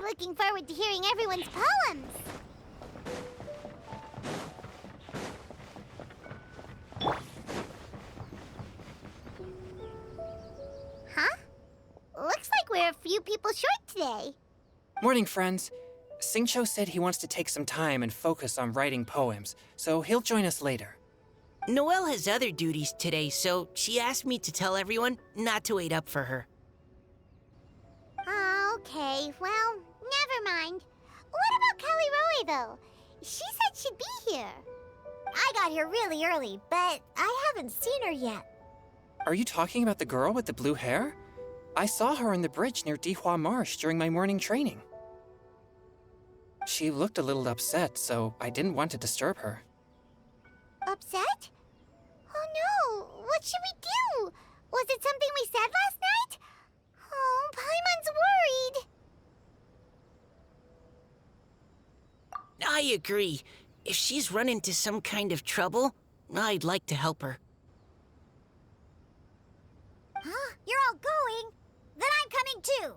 Looking forward to hearing everyone's poems. Huh? Looks like we're a few people short today. Morning, friends. Singcho said he wants to take some time and focus on writing poems, so he'll join us later. Noelle has other duties today, so she asked me to tell everyone not to wait up for her. Okay, well, never mind. What about Callie Roy, though? She said she'd be here. I got here really early, but I haven't seen her yet. Are you talking about the girl with the blue hair? I saw her on the bridge near Dihua Marsh during my morning training. She looked a little upset, so I didn't want to disturb her. Upset? Oh no, what should we do? Was it something we said last night? Oh, Paimon's worried. I agree. If she's run into some kind of trouble, I'd like to help her. Huh? You're all going? Then I'm coming too.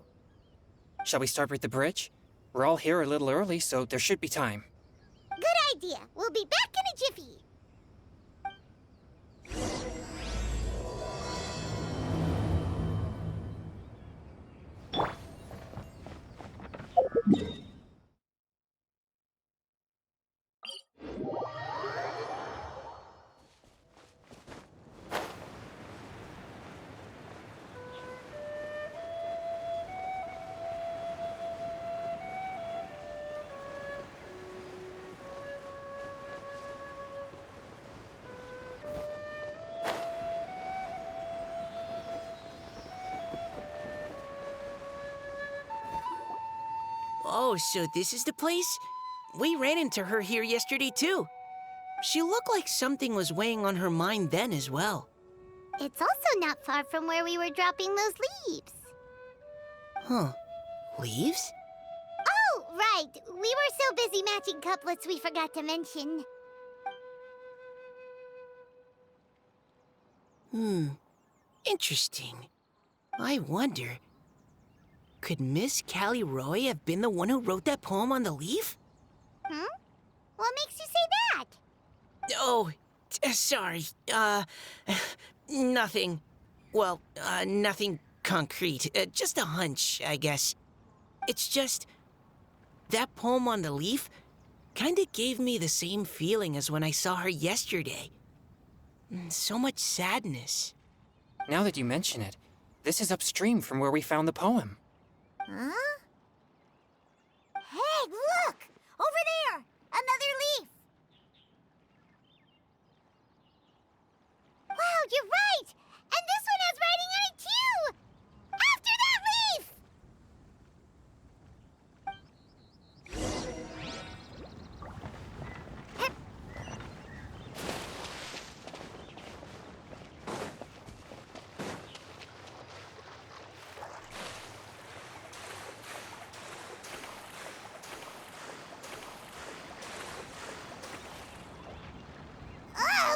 Shall we start with the bridge? We're all here a little early, so there should be time. Good idea. We'll be back in a jiffy. Oh, so this is the place? We ran into her here yesterday, too. She looked like something was weighing on her mind then as well. It's also not far from where we were dropping those leaves. Huh. Leaves? Oh, right. We were so busy matching couplets we forgot to mention. Interesting. I wonder, could Miss Callie Roy have been the one who wrote that poem on the leaf? Hmm? What makes you say that? Oh, sorry. Nothing. Well, nothing concrete. Just a hunch, I guess. It's just, that poem on the leaf kinda gave me the same feeling as when I saw her yesterday. So much sadness. Now that you mention it, this is upstream from where we found the poem. Huh? Hey, look! Over there! Another leaf! Wow, you're right! And this one has writing on it too! After that leaf!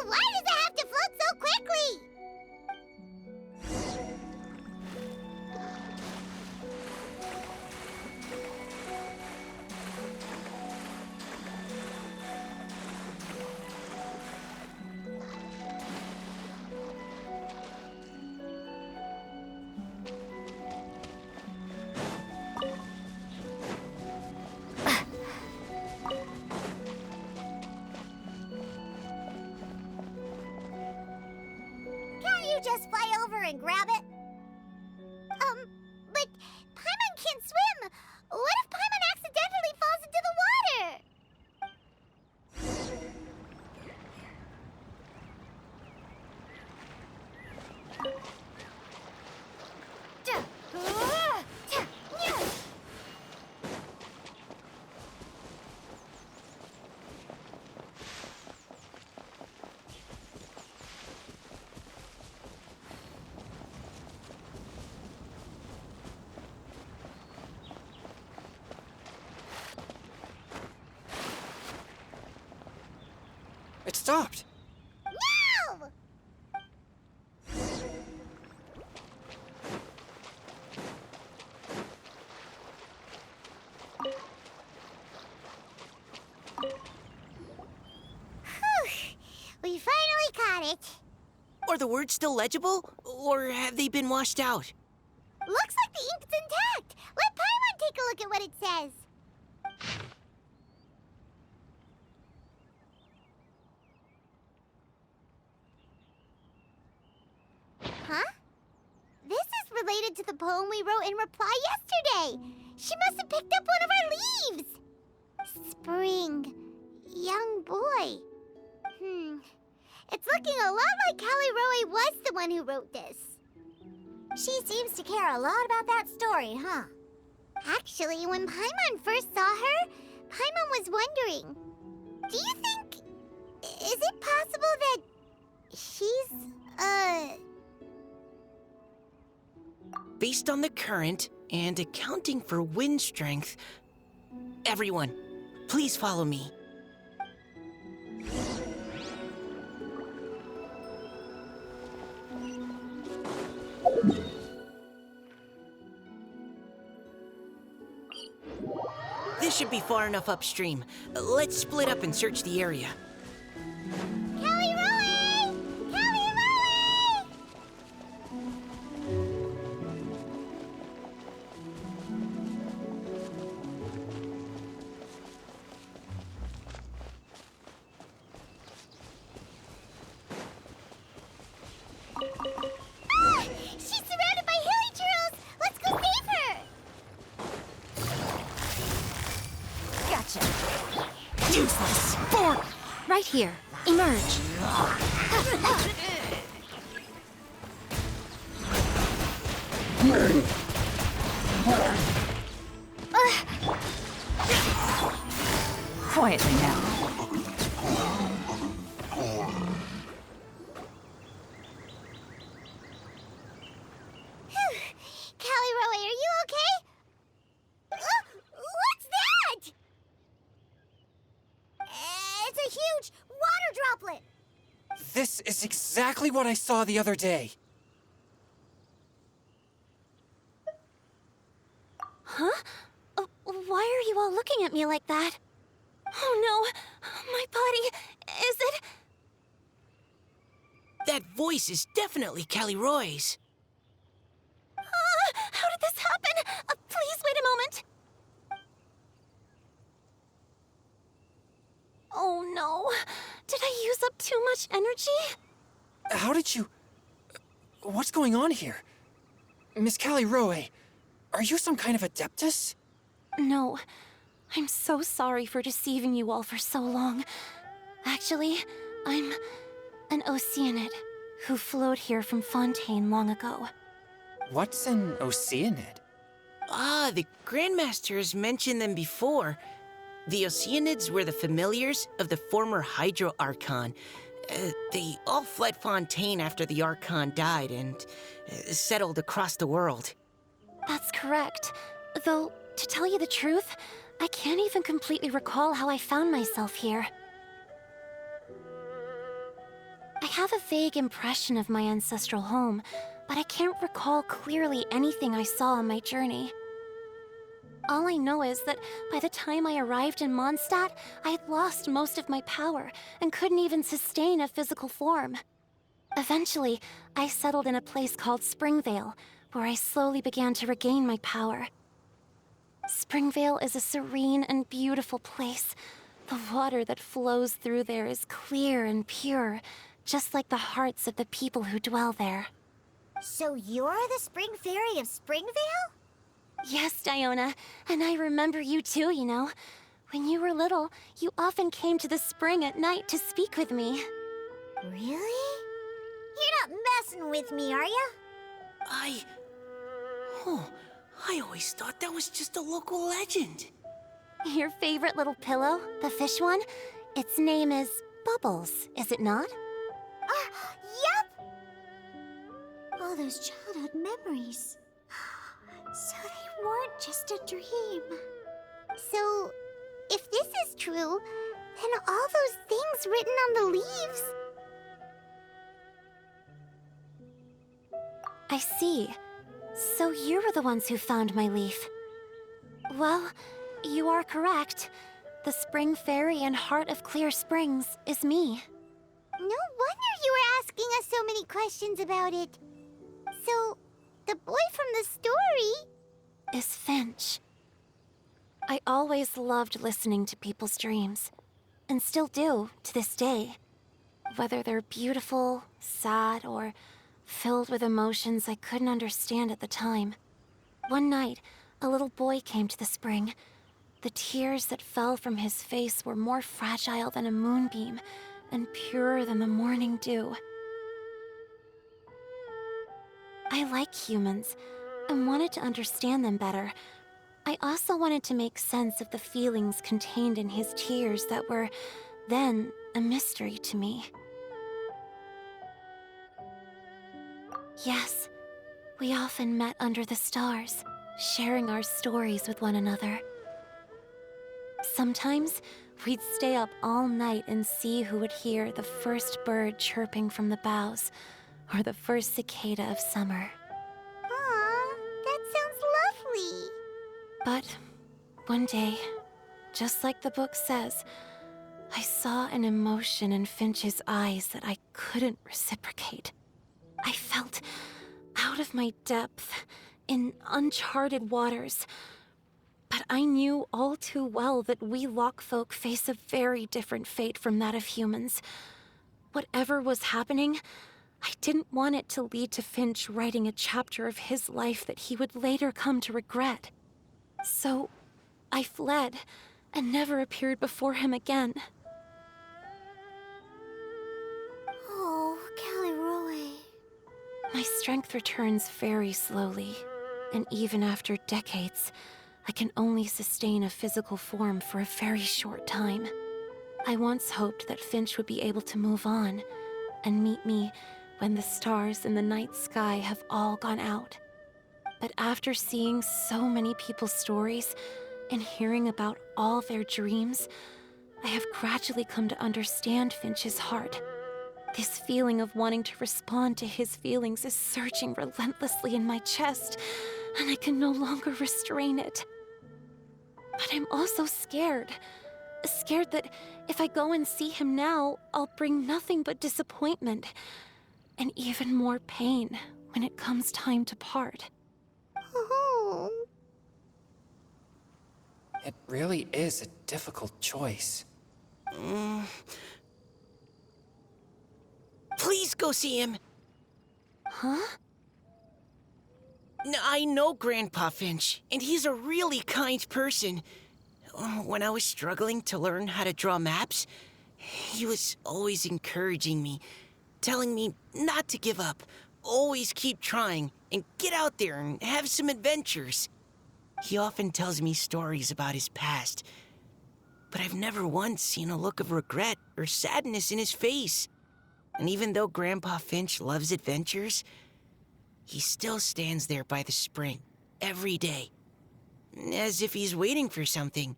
Why does it have to float so quickly? Can't you just fly over and grab it? But Paimon can't swim. What if Paimon accidentally falls into the water? It stopped! No! it. Are the words still legible, or have they been washed out? Looks like the ink's intact. Let Paimon take a look at what it says. Huh? This is related to the poem we wrote in reply yesterday. She must have picked up one of our leaves. Spring. Young boy. It's looking a lot like Callie Roe was the one who wrote this. She seems to care a lot about that story, huh? Actually, when Paimon first saw her, Paimon was wondering, do you think... is it possible that she's, Based on the current and accounting for wind strength, everyone, please follow me. This should be far enough upstream. Let's split up and search the area. Callie Roe! Callie Roe! Ah! She's surrounded by hilly turtles! Let's go save her! Gotcha. Useless! Born! Right here. Emerge. Quietly now. Callie Roe, are you okay? What's that? It's a huge water droplet. This is exactly what I saw the other day. Huh? Why are you all looking at me like that? Oh no! My body... is it... That voice is definitely Callie Roy's. How did this happen? Please wait a moment. Oh no. Did I use up too much energy? How did you... What's going on here? Miss Callie Roe, are you some kind of adeptus? No. I'm so sorry for deceiving you all for so long. Actually, I'm an Oceanide who flowed here from Fontaine long ago. What's an Oceanide? Ah, the Grandmasters mentioned them before. The Oceanids were the familiars of the former Hydro Archon. They all fled Fontaine after the Archon died and settled across the world. That's correct. Though, to tell you the truth, I can't even completely recall how I found myself here. I have a vague impression of my ancestral home, but I can't recall clearly anything I saw on my journey. All I know is that by the time I arrived in Mondstadt, I had lost most of my power and couldn't even sustain a physical form. Eventually, I settled in a place called Springvale, where I slowly began to regain my power. Springvale is a serene and beautiful place. The water that flows through there is clear and pure, just like the hearts of the people who dwell there. So you're the Spring Fairy of Springvale? Yes, Diona, and I remember you too, you know. When you were little, you often came to the spring at night to speak with me. Really? You're not messing with me, are ya? I always thought that was just a local legend. Your favorite little pillow, the fish one? Its name is Bubbles, is it not? Yep! All those childhood memories. So they weren't just a dream. So, if this is true, then all those things written on the leaves... I see. So you were the ones who found my leaf. Well, you are correct. The Spring Fairy and Heart of Clear Springs is me. No wonder you were asking us so many questions about it. So, the boy from the story... Is Finch. I always loved listening to people's dreams, and still do to this day. Whether they're beautiful, sad, or filled with emotions I couldn't understand at the time. One night, a little boy came to the spring. The tears that fell from his face were more fragile than a moonbeam, and purer than the morning dew. I like humans, and wanted to understand them better. I also wanted to make sense of the feelings contained in his tears that were, then, a mystery to me. Yes, we often met under the stars, sharing our stories with one another. Sometimes, we'd stay up all night and see who would hear the first bird chirping from the boughs, or the first cicada of summer. Aw, that sounds lovely. But one day, just like the book says, I saw an emotion in Finch's eyes that I couldn't reciprocate. I felt out of my depth, in uncharted waters. But I knew all too well that we Lockfolk face a very different fate from that of humans. Whatever was happening, I didn't want it to lead to Finch writing a chapter of his life that he would later come to regret. So, I fled, and never appeared before him again. Oh, Callie. My strength returns very slowly, and even after decades, I can only sustain a physical form for a very short time. I once hoped that Finch would be able to move on, and meet me when the stars in the night sky have all gone out. But after seeing so many people's stories, and hearing about all their dreams, I have gradually come to understand Finch's heart. This feeling of wanting to respond to his feelings is surging relentlessly in my chest, and I can no longer restrain it. But I'm also scared. Scared that if I go and see him now, I'll bring nothing but disappointment, and even more pain when it comes time to part. Oh. It really is a difficult choice. Please go see him. Huh? I know Grandpa Finch, and he's a really kind person. When I was struggling to learn how to draw maps, he was always encouraging me, telling me not to give up, always keep trying, and get out there and have some adventures. He often tells me stories about his past, but I've never once seen a look of regret or sadness in his face. And even though Grandpa Finch loves adventures, he still stands there by the spring, every day, as if he's waiting for something.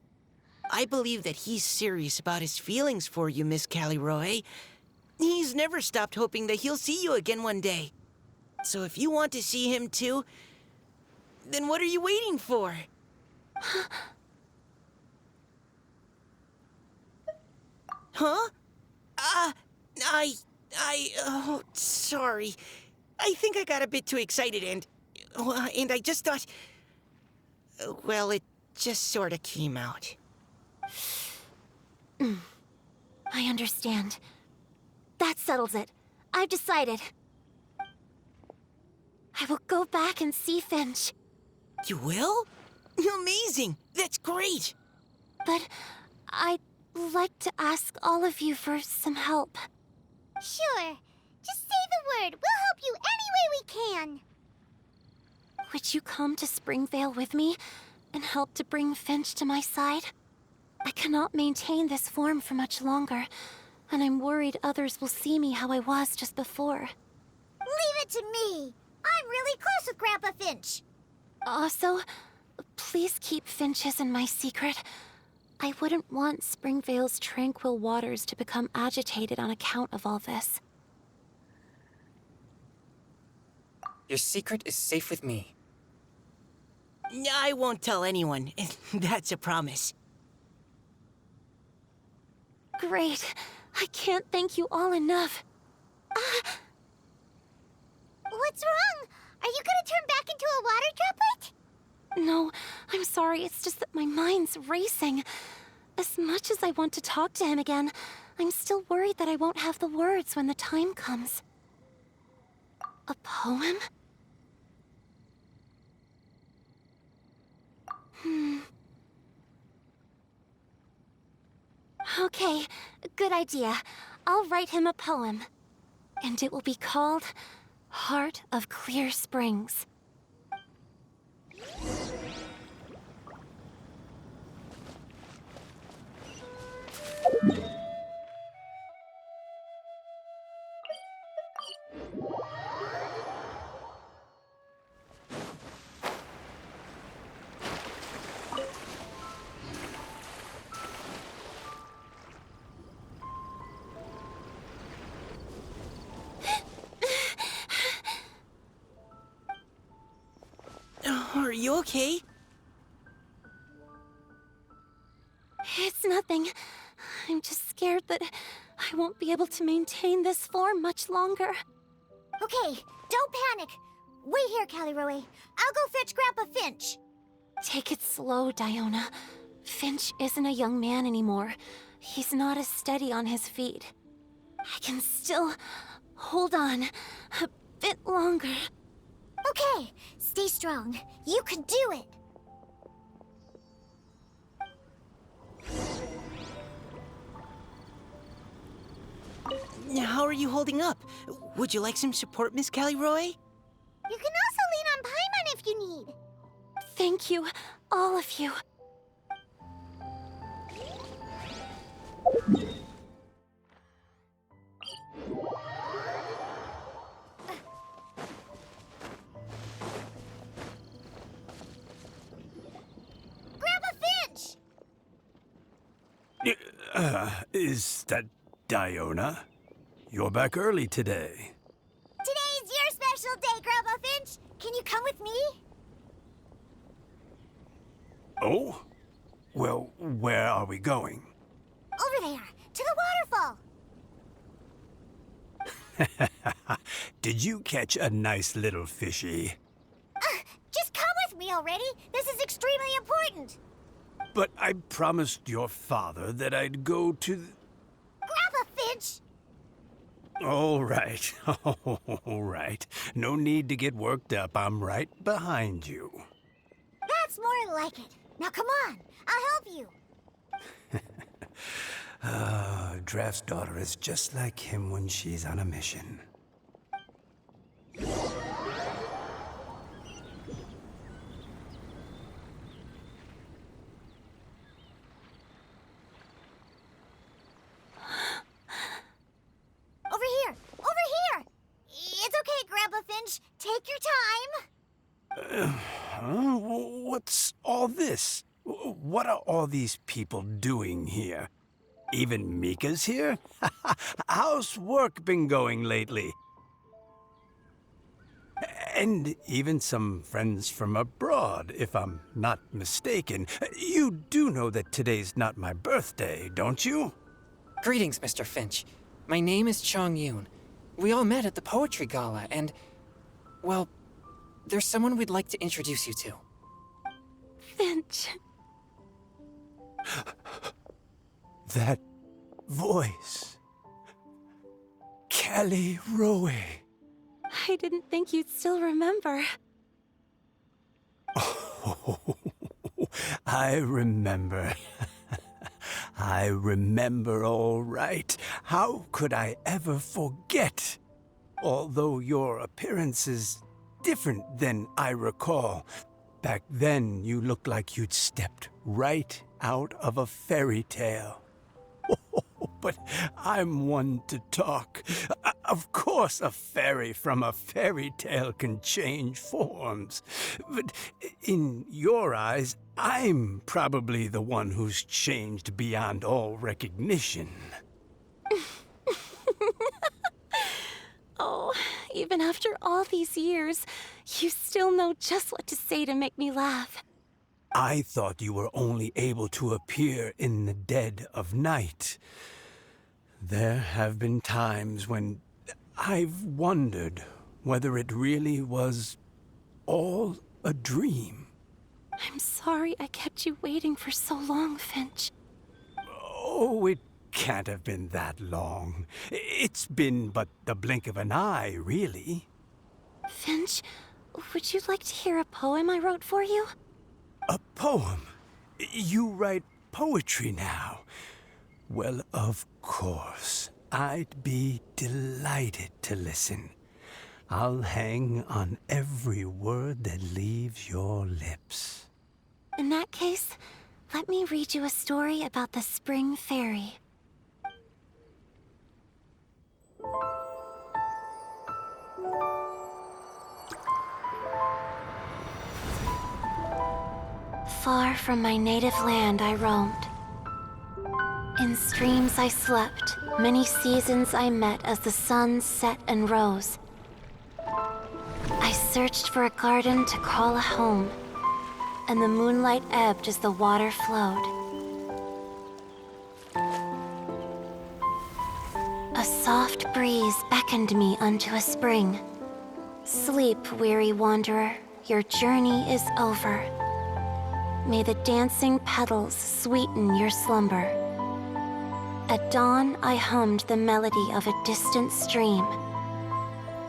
I believe that he's serious about his feelings for you, Miss Callie. He's never stopped hoping that he'll see you again one day. So if you want to see him too, then what are you waiting for? Huh? Oh, sorry. I think I got a bit too excited and I just thought, well, it just sort of came out. I understand. That settles it. I've decided. I will go back and see Finch. You will? Amazing! That's great! But I'd like to ask all of you for some help. Sure. Just say the word. We'll help you any way we can. Would you come to Springvale with me and help to bring Finch to my side? I cannot maintain this form for much longer, and I'm worried others will see me how I was just before. Leave it to me. I'm really close with Grandpa Finch. Also, please keep Finch's in my secret. I wouldn't want Springvale's tranquil waters to become agitated on account of all this. Your secret is safe with me. I won't tell anyone. That's a promise. Great. I can't thank you all enough. What's wrong? Are you gonna turn back into a water droplet? No, I'm sorry, it's just that my mind's racing. As much as I want to talk to him again, I'm still worried that I won't have the words when the time comes. A poem? Okay, good idea. I'll write him a poem. And it will be called Heart of Clear Springs. Are you okay? It's nothing. I'm just scared that I won't be able to maintain this form much longer. Okay, don't panic. Wait here, Caliroe. I'll go fetch Grandpa Finch. Take it slow, Diona. Finch isn't a young man anymore. He's not as steady on his feet. I can still hold on a bit longer. Okay, stay strong. You can do it. How are you holding up? Would you like some support, Miss Caliroe? You can also lean on Paimon if you need. Thank you, all of you. Grandpa Finch! Is that Diona? You're back early today. Today's your special day, Grandpa Finch. Can you come with me? Oh? Well, where are we going? Over there, to the waterfall. Did you catch a nice little fishy? Just come with me already. This is extremely important. But I promised your father that I'd go to Grandpa Finch! All right. All right. No need to get worked up. I'm right behind you. That's more like it. Now come on, I'll help you. Draft's daughter is just like him when she's on a mission. Over here! Over here! It's okay, Grandpa Finch. Take your time. What's all this? What are all these people doing here? Even Mika's here? How's work been going lately? And even some friends from abroad, if I'm not mistaken. You do know that today's not my birthday, don't you? Greetings, Mr. Finch. My name is Chong Yoon. We all met at the poetry gala, and, well, there's someone we'd like to introduce you to. Finch. That voice. Caliroe. I didn't think you'd still remember. Oh, I remember. I remember all right. How could I ever forget? Although your appearance is different than I recall. Back then, you looked like you'd stepped right out of a fairy tale. But I'm one to talk. Of course, a fairy from a fairy tale can change forms. But in your eyes, I'm probably the one who's changed beyond all recognition. Oh, even after all these years, you still know just what to say to make me laugh. I thought you were only able to appear in the dead of night. There have been times when I've wondered whether it really was all a dream. I'm sorry I kept you waiting for so long, Finch. Oh, it can't have been that long. It's been but the blink of an eye, really. Finch, would you like to hear a poem I wrote for you? A poem? You write poetry now? Well, of course. I'd be delighted to listen. I'll hang on every word that leaves your lips. In that case, let me read you a story about the Spring Fairy. Far from my native land I roamed. In streams I slept, many seasons I met as the sun set and rose. I searched for a garden to call a home, and the moonlight ebbed as the water flowed. A soft breeze beckoned me unto a spring. Sleep, weary wanderer, your journey is over. May the dancing petals sweeten your slumber. At dawn, I hummed the melody of a distant stream,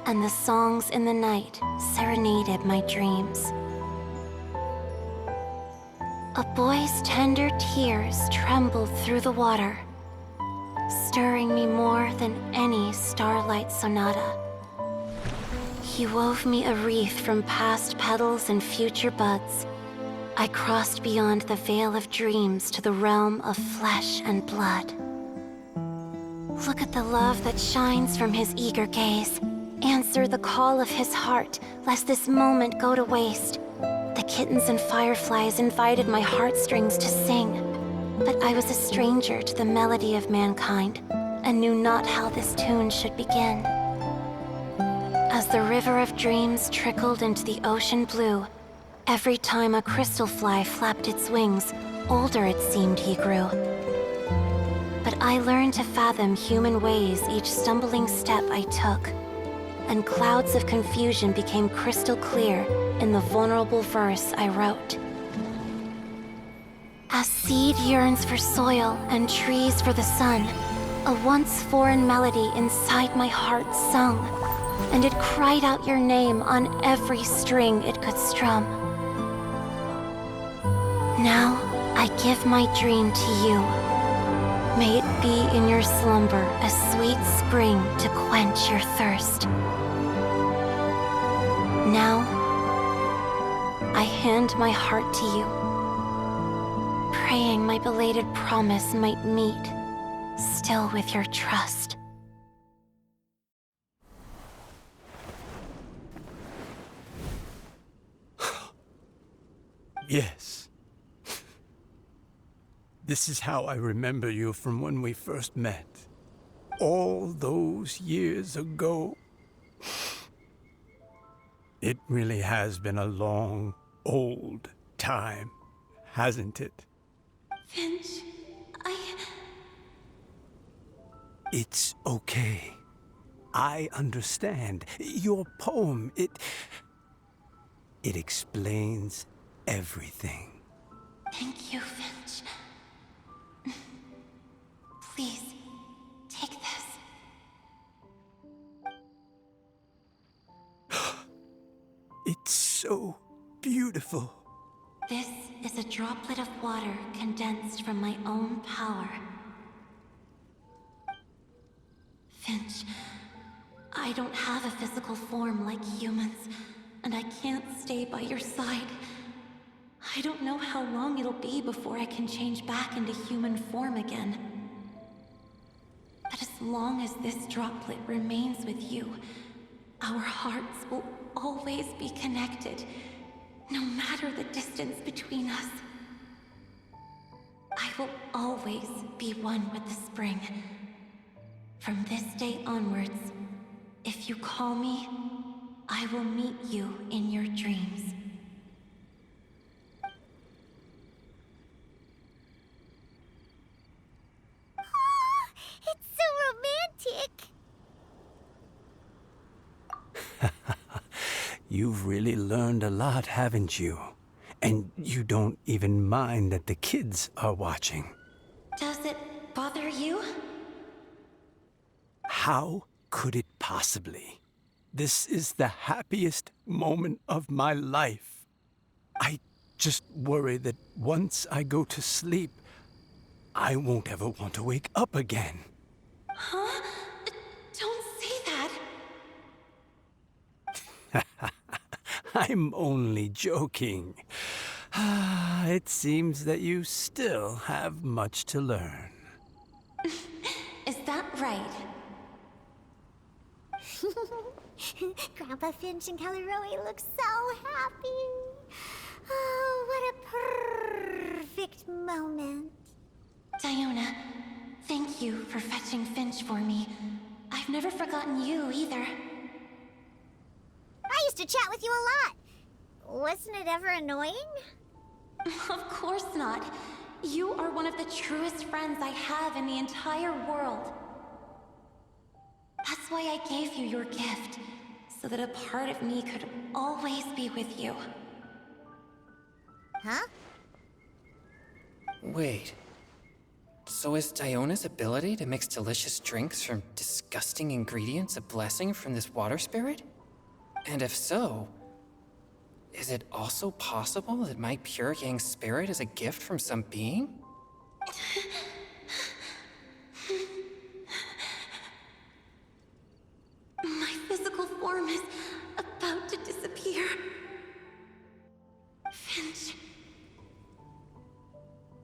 and the songs in the night serenaded my dreams. A boy's tender tears trembled through the water, stirring me more than any starlight sonata. He wove me a wreath from past petals and future buds. I crossed beyond the veil of dreams to the realm of flesh and blood. Look at the love that shines from his eager gaze. Answer the call of his heart, lest this moment go to waste. The kittens and fireflies invited my heartstrings to sing, but I was a stranger to the melody of mankind, and knew not how this tune should begin. As the river of dreams trickled into the ocean blue, every time a crystal fly flapped its wings, older it seemed he grew. But I learned to fathom human ways each stumbling step I took, and clouds of confusion became crystal clear in the vulnerable verse I wrote. As seed yearns for soil and trees for the sun, a once foreign melody inside my heart sung, and it cried out your name on every string it could strum. Now I give my dream to you. May it be in your slumber a sweet spring to quench your thirst. Now, I hand my heart to you, praying my belated promise might meet, still with your trust. Yes. This is how I remember you from when we first met. All those years ago. It really has been a long, old time, hasn't it? Finch, It's okay. I understand. Your poem, it explains everything. Thank you, Finch. Please, take this. It's so beautiful. This is a droplet of water condensed from my own power. Finch, I don't have a physical form like humans, and I can't stay by your side. I don't know how long it'll be before I can change back into human form again. But as long as this droplet remains with you, our hearts will always be connected, no matter the distance between us. I will always be one with the spring. From this day onwards, if you call me, I will meet you in your dreams. It's so You've really learned a lot, haven't you? And you don't even mind that the kids are watching. Does it bother you? How could it possibly? This is the happiest moment of my life. I just worry that once I go to sleep, I won't ever want to wake up again. Huh? Don't say that. I'm only joking. It seems that you still have much to learn. Is that right? Grandpa Finch and Caleroe look so happy. Oh, what a perfect moment. Diona, thank you for fetching Finch for me. I've never forgotten you either. I used to chat with you a lot. Wasn't it ever annoying? Of course not. You are one of the truest friends I have in the entire world. That's why I gave you your gift, so that a part of me could always be with you. Huh? Wait. So is Diona's ability to mix delicious drinks from disgusting ingredients a blessing from this water spirit? And if so, is it also possible that my pure yang spirit is a gift from some being? My physical form is about to disappear. Finch,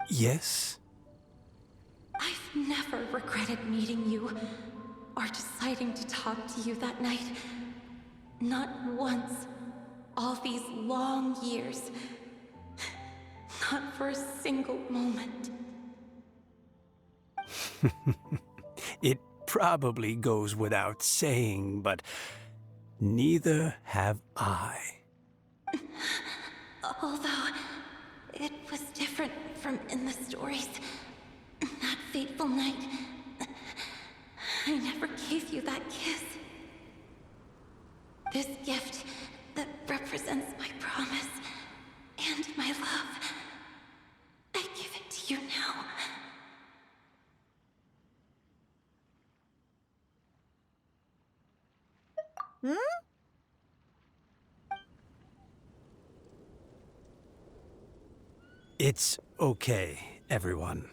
Yes? I've never regretted meeting you or deciding to talk to you that night. Not once. All these long years. Not for a single moment. It probably goes without saying, but neither have I. Although, it was different from in the stories. That fateful night, I never gave you that kiss. This gift that represents my promise and my love, I give it to you now. It's okay, everyone.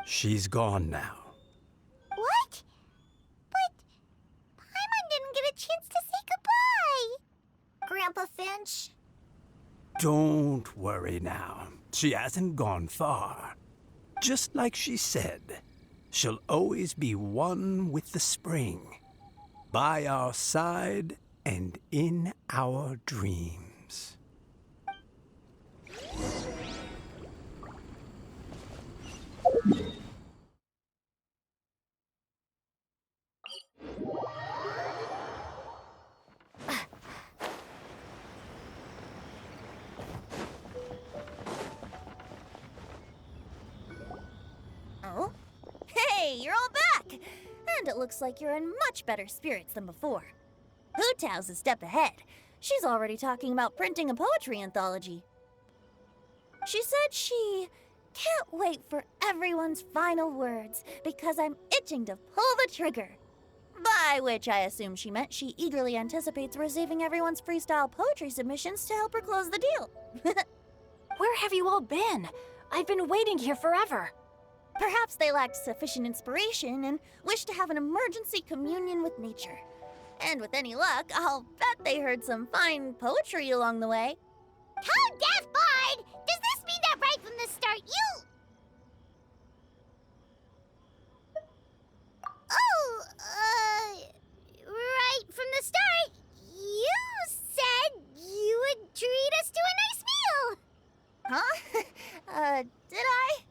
She's gone now. What? But Paimon didn't get a chance to say goodbye. Grandpa Finch? Don't worry now. She hasn't gone far. Just like she said, she'll always be one with the spring, by our side and in our dreams. Oh? Hey, you're all back! And it looks like you're in much better spirits than before. Hootao's a step ahead. She's already talking about printing a poetry anthology. She said she can't wait for everyone's final words because I'm itching to pull the trigger. By which I assume she meant she eagerly anticipates receiving everyone's freestyle poetry submissions to help her close the deal. Where have you all been? I've been waiting here forever. Perhaps they lacked sufficient inspiration and wished to have an emergency communion with nature. And with any luck, I'll bet they heard some fine poetry along the way. Tone deaf, Bard! Does this mean that right from the start you... Oh, right from the start, you said you would treat us to a nice meal! Huh? Did I?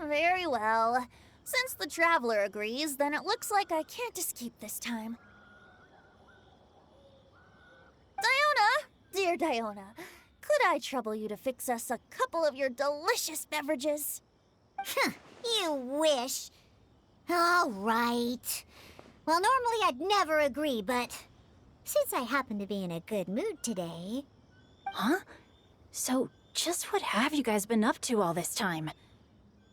Very well. Since the traveler agrees, then it looks like I can't escape this time. Diona! Dear Diona, could I trouble you to fix us a couple of your delicious beverages? You wish. All right. Well, normally I'd never agree, but since I happen to be in a good mood today... Huh? So, just what have you guys been up to all this time?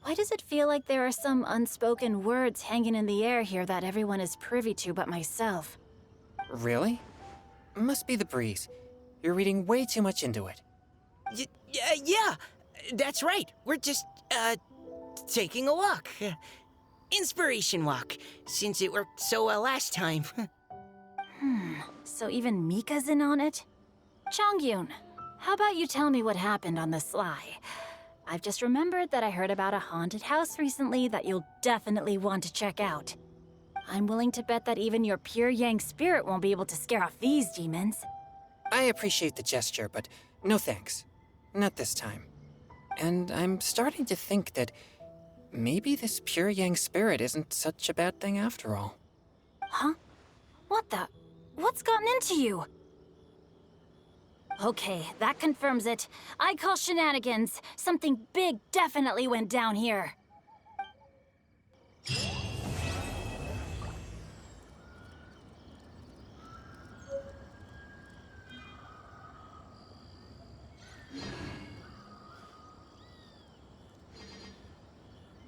Why does it feel like there are some unspoken words hanging in the air here that everyone is privy to but myself? Really? Must be the breeze. You're reading way too much into it. Yeah, that's right. We're just, taking a walk. Inspiration walk, since it worked so well last time. So even Mika's in on it? Chongyun, how about you tell me what happened on the sly? I've just remembered that I heard about a haunted house recently that you'll definitely want to check out. I'm willing to bet that even your pure Yang spirit won't be able to scare off these demons. I appreciate the gesture, but no thanks. Not this time. And I'm starting to think that maybe this pure Yang spirit isn't such a bad thing after all. Huh? What the? What's gotten into you? Okay, that confirms it. I call shenanigans. Something big definitely went down here.